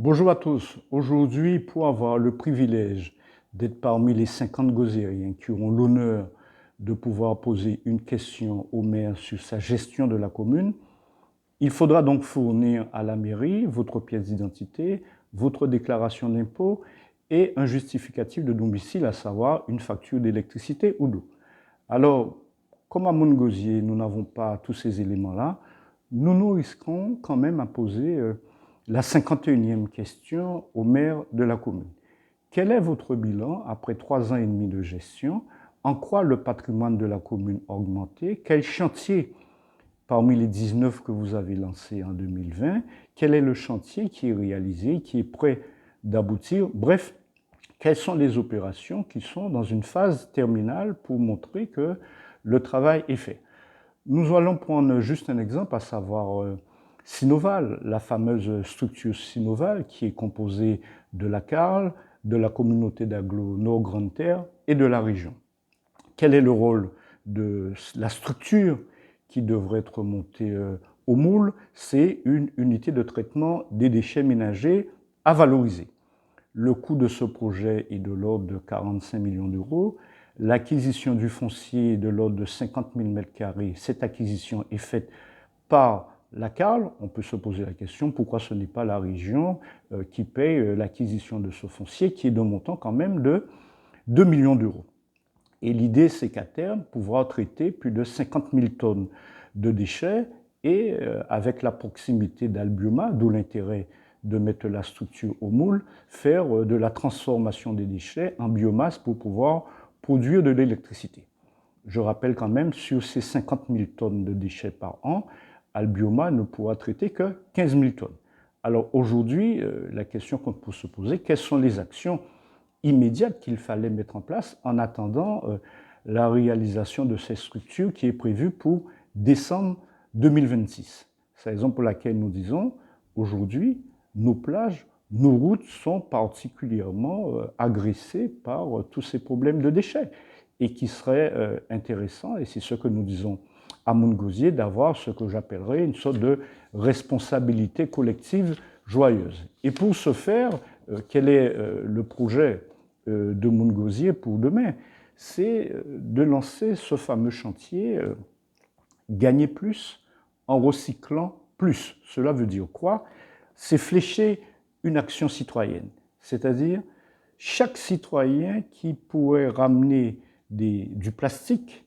Bonjour à tous. Aujourd'hui, pour avoir le privilège d'être parmi les 50 Gozériens qui auront l'honneur de pouvoir poser une question au maire sur sa gestion de la commune, il faudra donc fournir à la mairie votre pièce d'identité, votre déclaration d'impôt et un justificatif de domicile, à savoir une facture d'électricité ou d'eau. Alors, comme à Montgausier, nous n'avons pas tous ces éléments-là, nous risquons quand même à poser la 51e question au maire de la commune. Quel est votre bilan après 3 ans et demi de gestion? En quoi le patrimoine de la commune a augmenté? Quel chantier parmi les 19 que vous avez lancés en 2020? Quel est le chantier qui est réalisé, qui est prêt d'aboutir? Bref, quelles sont les opérations qui sont dans une phase terminale pour montrer que le travail est fait? Nous allons prendre juste un exemple, à savoir Sinoval, la fameuse structure Sinoval qui est composée de la CARL, de la communauté d'agglo Nord-Grande Terre et de la région. Quel est le rôle de la structure qui devrait être montée au moule? C'est une unité de traitement des déchets ménagers à valoriser. Le coût de ce projet est de l'ordre de 45 millions d'euros. L'acquisition du foncier est de l'ordre de 50 000 m². Cette acquisition est faite par la CARL. On peut se poser la question pourquoi ce n'est pas la région qui paye l'acquisition de ce foncier, qui est d'un montant quand même de 2 millions d'euros. Et l'idée, c'est qu'à terme, pouvoir traiter plus de 50 000 tonnes de déchets et avec la proximité d'Albioma, d'où l'intérêt de mettre la structure au moule, faire de la transformation des déchets en biomasse pour pouvoir produire de l'électricité. Je rappelle quand même, sur ces 50 000 tonnes de déchets par an, Albioma ne pourra traiter que 15 000 tonnes. Alors aujourd'hui, la question qu'on peut se poser, quelles sont les actions immédiates qu'il fallait mettre en place en attendant la réalisation de ces structures qui est prévue pour décembre 2026. C'est la raison pour laquelle nous disons, aujourd'hui, nos plages, nos routes sont particulièrement agressées par tous ces problèmes de déchets et qui serait intéressant, et c'est ce que nous disons à Montgausier, d'avoir ce que j'appellerais une sorte de responsabilité collective joyeuse. Et pour ce faire, quel est le projet de Montgausier pour demain? C'est de lancer ce fameux chantier gagner plus en recyclant plus. Cela veut dire quoi? C'est flécher une action citoyenne, c'est-à-dire chaque citoyen qui pourrait ramener du plastique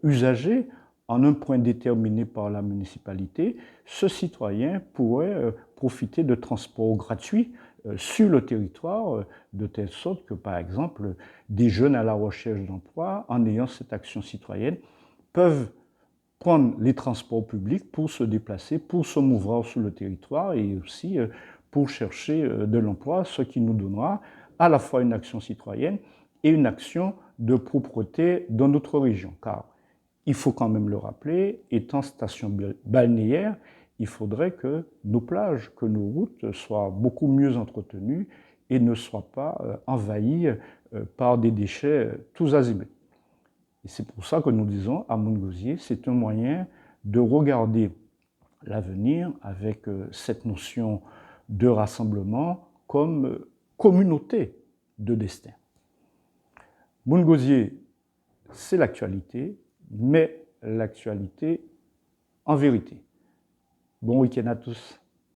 usagé en un point déterminé par la municipalité, ce citoyen pourrait profiter de transports gratuits sur le territoire, de telle sorte que, par exemple, des jeunes à la recherche d'emploi, en ayant cette action citoyenne, peuvent prendre les transports publics pour se déplacer, pour se mouvoir sur le territoire et aussi pour chercher de l'emploi, ce qui nous donnera à la fois une action citoyenne et une action de propreté dans notre région. Car il faut quand même le rappeler, étant station balnéaire, il faudrait que nos plages, que nos routes soient beaucoup mieux entretenues et ne soient pas envahies par des déchets tous azimuts. Et c'est pour ça que nous disons à Montgausier, c'est un moyen de regarder l'avenir avec cette notion de rassemblement comme communauté de destin. Montgausier, c'est l'actualité, mais l'actualité en vérité. Bon week-end à tous.